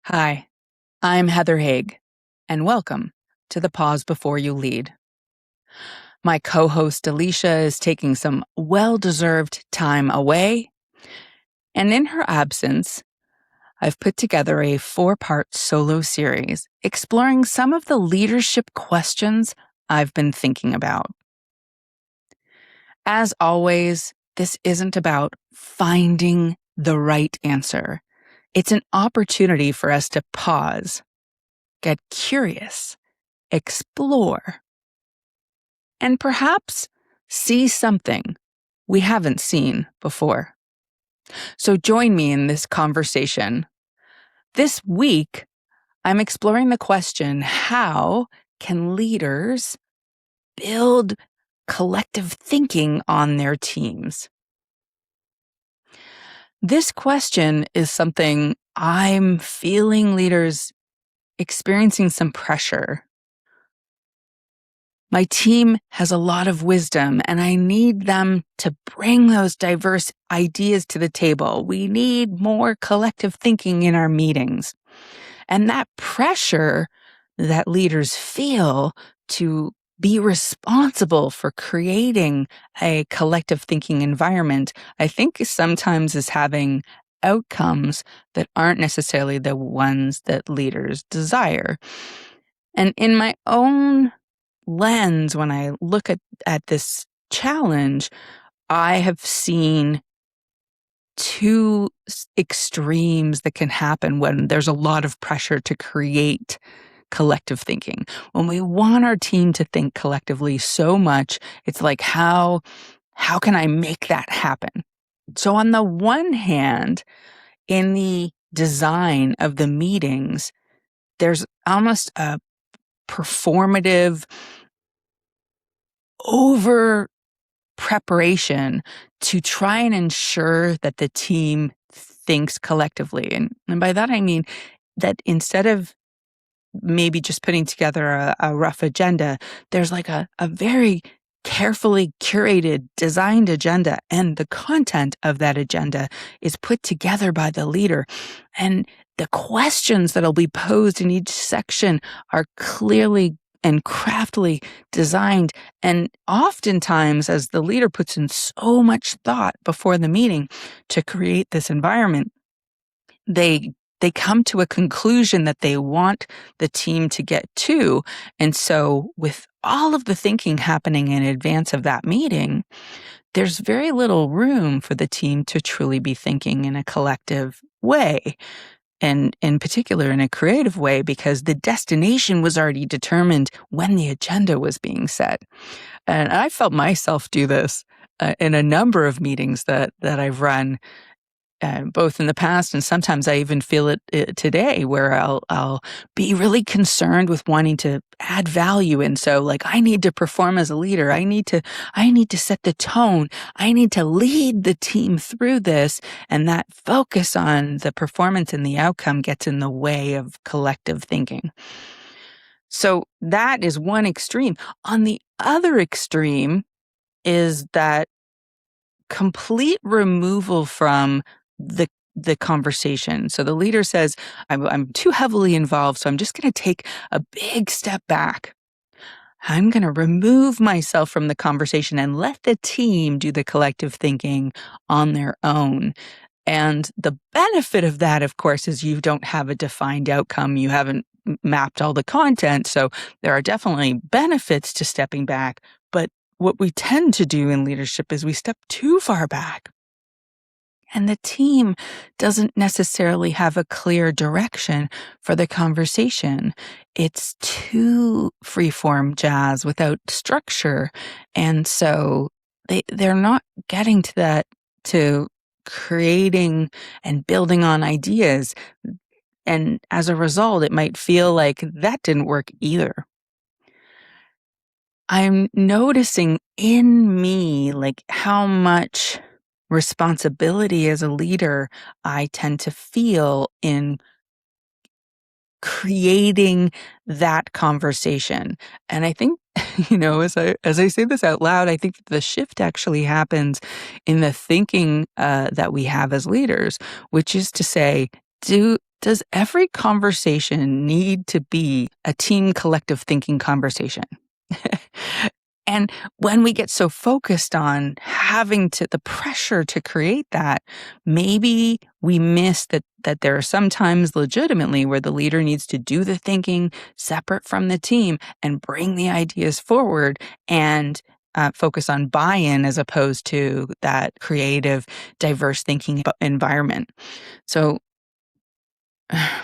Hi, I'm Heather Haig, and welcome to the Pause Before You Lead. My co host Alicia is taking some well deserved time away, and in her absence, I've put together a 4-part solo series exploring some of the leadership questions I've been thinking about. As always, this isn't about finding the right answer. It's an opportunity for us to pause, get curious, explore, and perhaps see something we haven't seen before. So join me in this conversation. This week, I'm exploring the question, how can leaders build collective thinking on their teams? This question is something I'm feeling leaders experiencing some pressure. My team has a lot of wisdom, and I need them to bring those diverse ideas to the table. We need more collective thinking in our meetings. And that pressure that leaders feel to be responsible for creating a collective thinking environment, I think sometimes is having outcomes that aren't necessarily the ones that leaders desire. And in my own lens, when I look at this challenge, I have seen two extremes that can happen when there's a lot of pressure to create collective thinking. When we want our team to think collectively so much, it's like, how can I make that happen? So on the one hand, in the design of the meetings, there's almost a performative over preparation to try and ensure that the team thinks collectively. And by that, I mean that instead of maybe just putting together a rough agenda, there's like a very carefully curated, designed agenda. And the content of that agenda is put together by the leader. And the questions that'll be posed in each section are clearly and craftily designed. And oftentimes, as the leader puts in so much thought before the meeting to create this environment, they come to a conclusion that they want the team to get to. And so with all of the thinking happening in advance of that meeting, there's very little room for the team to truly be thinking in a collective way. And in particular, in a creative way, because the destination was already determined when the agenda was being set. And I felt myself do this in a number of meetings that I've run, both in the past and sometimes I even feel it today, where I'll be really concerned with wanting to add value, and so like I need to perform as a leader. I need to set the tone. I need to lead the team through this, and that focus on the performance and the outcome gets in the way of collective thinking. So that is one extreme. On the other extreme is that complete removal from the conversation. So the leader says, I'm too heavily involved, so I'm just going to take a big step back. I'm going to remove myself from the conversation and let the team do the collective thinking on their own. And the benefit of that, of course, is you don't have a defined outcome. You haven't mapped all the content. So there are definitely benefits to stepping back. But what we tend to do in leadership is we step too far back. And the team doesn't necessarily have a clear direction for the conversation. It's too freeform jazz without structure. And so they're not getting to that, to creating and building on ideas. And as a result, it might feel like that didn't work either. I'm noticing in me, like, how much responsibility as a leader I tend to feel in creating that conversation. And I think, as I say this out loud, I think that the shift actually happens in the thinking that we have as leaders, which is to say, Does every conversation need to be a team collective thinking conversation? And when we get so focused on having the pressure to create that, maybe we miss that there are some times legitimately where the leader needs to do the thinking separate from the team and bring the ideas forward and focus on buy-in as opposed to that creative, diverse thinking environment. So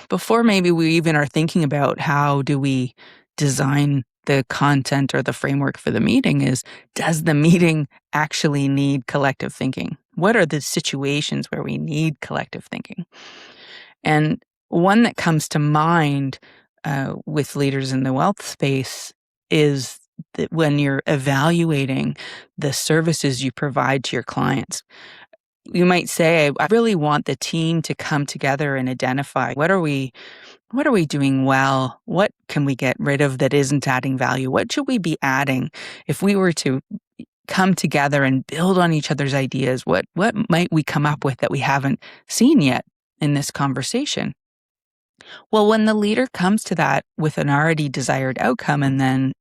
before maybe we even are thinking about how do we design the content or the framework for the meeting is, does the meeting actually need collective thinking? What are the situations where we need collective thinking? And one that comes to mind with leaders in the wealth space is that when you're evaluating the services you provide to your clients, you might say, I really want the team to come together and identify what are we doing well? What can we get rid of that isn't adding value? What should we be adding if we were to come together and build on each other's ideas? What might we come up with that we haven't seen yet in this conversation? Well, when the leader comes to that with an already desired outcome and then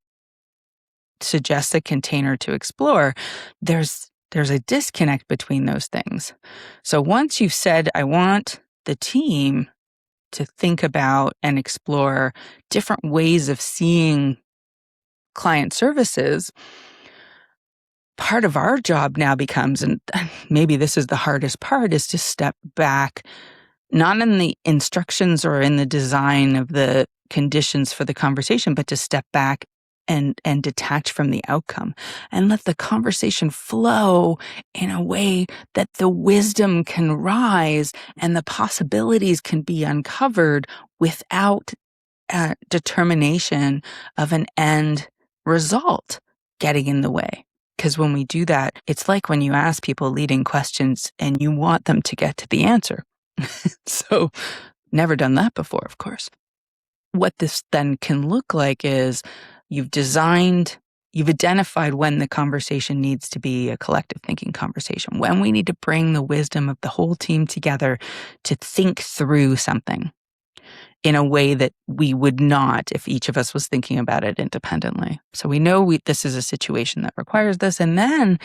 suggests a container to explore, there's a disconnect between those things. So once you've said, I want the team to think about and explore different ways of seeing client services, part of our job now becomes, and maybe this is the hardest part, is to step back, not in the instructions or in the design of the conditions for the conversation, but to step back and detach from the outcome and let the conversation flow in a way that the wisdom can rise and the possibilities can be uncovered without determination of an end result getting in the way. Because when we do that, it's like when you ask people leading questions and you want them to get to the answer. So, never done that before, of course. What this then can look like is you've identified when the conversation needs to be a collective thinking conversation, when we need to bring the wisdom of the whole team together to think through something in a way that we would not if each of us was thinking about it independently. So we know this is a situation that requires this. And then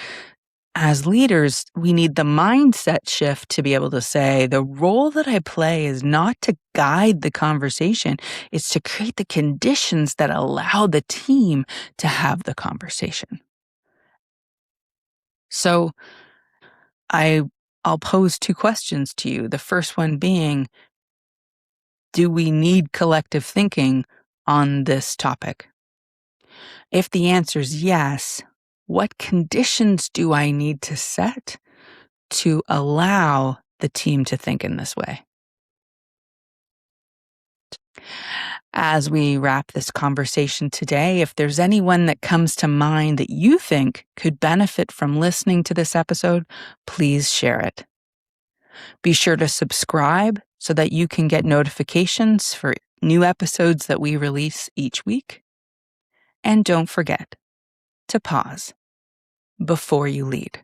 as leaders, we need the mindset shift to be able to say, the role that I play is not to guide the conversation, it's to create the conditions that allow the team to have the conversation. So I'll pose two questions to you. The first one being, do we need collective thinking on this topic? If the answer is yes, what conditions do I need to set to allow the team to think in this way? As we wrap this conversation today, if there's anyone that comes to mind that you think could benefit from listening to this episode, please share it. Be sure to subscribe so that you can get notifications for new episodes that we release each week. And don't forget to pause before you lead.